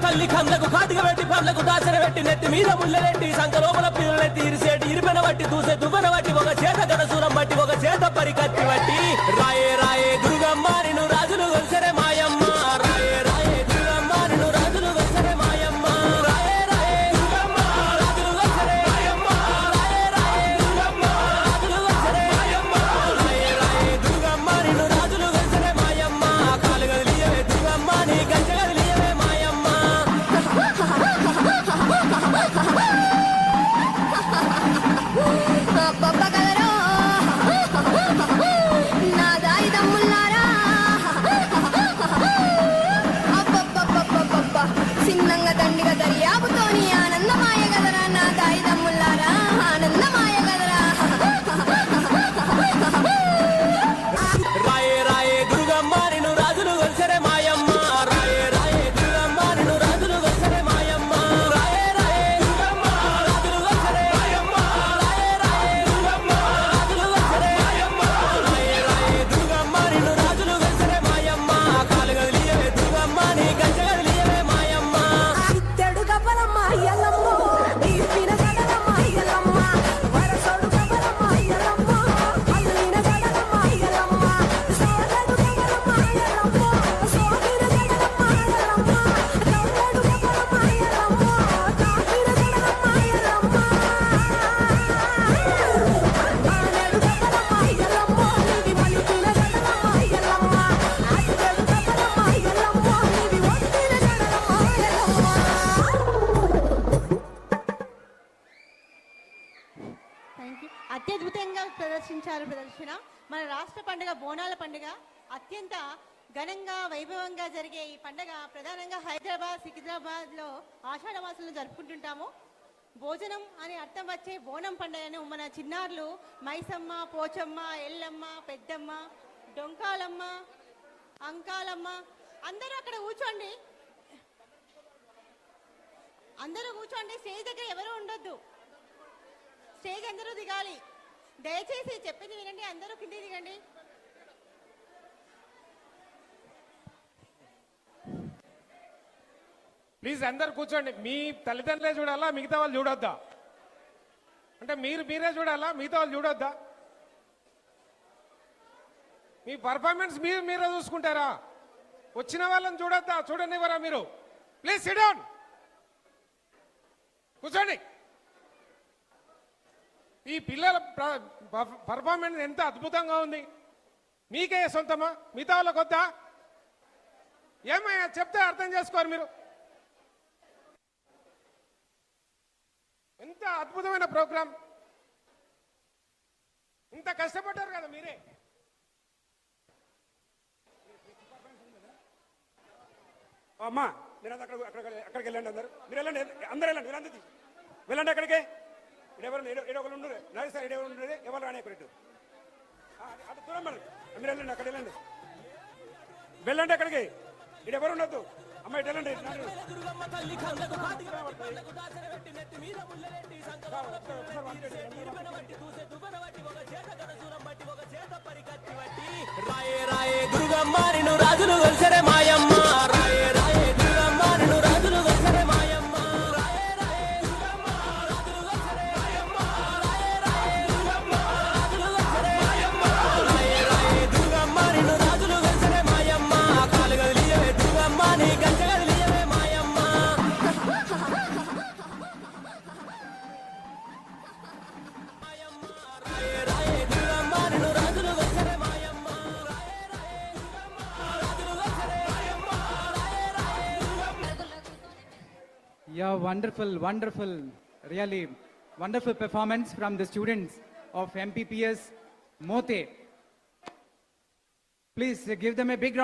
తల్లి కందకు కాటిక పెట్టి పండ్లకు దాచన పెట్టి నెత్తి మీద ముళ్ళెట్టి సంకలోపల పిల్లలెత్తి ఇరిసేటి ఇరిపెన బట్టి దూసే దువ్వెన బట్టి ఒక చేత గడసూరం బట్టి ఒక చేత పరికత్తి బట్టి రాయే రాయే దుర్గమ్మ నిన్ను రాజులు గొలిసెరే మాయమ్మ రాయే రాయే దుర్గమ్మ నిన్ను రాజులు గొలిసెరే మాయమ్మ రాయే రాయే దుర్గమ్మ రాజులు గొలిసెరే మాయమ్మ రాయే రాయే దుర్గమ్మ రాజులు గొలిసెరే మాయమ్మ రాయే రాయే దుర్గమ్మ నిన్ను రాజులు గొలిసెరే మాయమ్మ కాలు గదిలియవే దుర్గమ్మ నీ గంజ గదిలియవే మాయమ్మ సిన్నంగా దండిగా దర్యాపుతోని ఆనందమాయ గదరా నా దాయి దమ్ముల్లారా ఆనందమాయ గదరా రాయే రాయే దుర్గమ్మ నిన్ను రాజులు గొలిసెరే మాయమ్మ రాయే రాయే దుర్గమ్మ నిన్ను రాజులు గొలిసెరే మాయమ్మ రాయే రాయే దుర్గమ్మ రాజులు గొలిసెరే మాయమ్మ రాయే రాయే దుర్గమ్మ రాజులు గొలిసెరే మాయమ్మ రాయే రాయే దుర్గమ్మ నిన్ను రాజులు గొలిసెరే మాయమ్మ కాలు గదిలియవే దుర్గమ్మ నీ గంజ గదిలియవే మాయమ్మ ఇద్దడు గవ్వలమ్మ ఎల్లమ్మ ఈపిన గడలమ్మ ఎల్లమ్మ వరసోడు గవ్వలమ్మ ఎల్లమ్మ అల్లిన గడలమ్మ ఎల్లమ్మ సోదడు గవ్వలమ్మ ఎల్లమ్మ సోదిన గడలమ్మ ఎల్లమ్మ దౌడడు గవ్వలమ్మ ఎల్లమ్మ కాకిన గడలమ్మ ఎల్లమ్మ ఆనడు గవ్వలమ్మ ఎల్లమ్మ నీవి మలిపిన గడలమ్మ ఎల్లమ్మ అద్దడు గవ్వలమ్మ ఎల్లమ్మ నీవి ఒట్టిన గడలమ్మ ఎల్లమ్మ అత్యద్భుతంగా ప్రదర్శించారు ప్రదర్శన. మన రాష్ట్ర పండుగ బోనాల పండుగ అత్యంత ఘనంగా వైభవంగా జరిగే ఈ పండుగ ప్రధానంగా హైదరాబాద్ సికింద్రాబాద్లో ఆషాఢ మాసంలో జరుపుకుంటుంటాము. భోజనం అని అర్థం వచ్చే బోనం పండుగను మన చిన్నారులు మైసమ్మ, పోచమ్మ, ఎల్లమ్మ, పెద్దమ్మ, డొంకాలమ్మ, అంకాలమ్మ అందరూ అక్కడ కూర్చోండి. అందరూ కూర్చోండి. స్టేజ్ దగ్గర ఎవరు ఉండొద్దు. స్టేజ్ అందరూ దిగాలి. దయచేసి చెప్పింది వినండి. అందరూ కింది దిగండి. ప్లీజ్ అందరు కూర్చోండి. మీ తల్లిదండ్రులే చూడాలా, మిగతా వాళ్ళు చూడొద్దా? అంటే మీరే చూడాలా, మిగతా వాళ్ళు చూడొద్దా? మీ పర్ఫార్మెన్స్ మీరే చూసుకుంటారా? వచ్చిన వాళ్ళని చూడొద్దా? చూడనివ్వరా మీరు? ప్లీజ్ సిట్ డౌన్, కూర్చోండి. ఈ పిల్లల పర్ఫార్మెన్స్ ఎంత అద్భుతంగా ఉంది. మీకే సొంతమా, మిగతా వాళ్ళకి వద్దా? ఏమయ్యా చెప్తే అర్థం చేసుకోరు మీరు. ఎంత అద్భుతమైన ప్రోగ్రాం, ఇంత కష్టపడ్డారు కదా మీరే. అమ్మా మీరు అక్కడికి వెళ్ళండి, మీరు వెళ్ళండి, అందరూ వెళ్ళండి, మీరు వెళ్ళండి అక్కడికి. ఇడెవరు ఉండరు, నడుస్తారు, ఇడెవరు ఉండరు, ఎవరు రాని అక్కడ అటు దూరం మరి మీరు వెళ్ళండి, అక్కడ వెళ్ళండి, వెళ్ళండి అక్కడికి. ఇడెవరు ఉండొద్దు, అమ్మ ఇటు వెళ్ళండి. దుర్గమ్మ తల్లి కళ్ళకు కాటిక పెట్టి పండ్లకు దాసర పెట్టి నెత్తి మీద ముళ్ళెట్టి సంకలోపల ఇరుపెన వట్టి దూసే దువ్వెన వట్టి ఒక చేత కనసూరం బట్టి ఒక చేత పరికత్తి వట్టి రాయే రాయే దుర్గమ్మ నిన్ను రాజులు గొల్సరే మాయమ్మ. రాయే రాయే దుర్గమ్మ నిన్ను రాజులు గొల్సరే మాయమ్మ. రాయే రాయే దుర్గమ్మ రాజులు గొల్సరే మాయమ్మ. రాయే రాయే దుర్గమ్మ రాజులు గొల్సరే మాయమ్మ. రాయే రాయే దుర్గమ్మ నిన్ను రాజులు గొల్సరే మాయమ్మ. కాలు గదిలియవే దుర్గమ్మ నీ గంజ గదిలియవే మాయమ్మ. రాయే రాయే దుర్గమ్మ నిన్ను రాజులు గొల్సరే మాయమ్మ. రాయే రాయే దుర్గమ్మ రాజులు గొల్సరే మాయమ్మ. రాయే రాయే Yeah, wonderful, really wonderful performance from the students of MPPS Mote. Please give them a big round.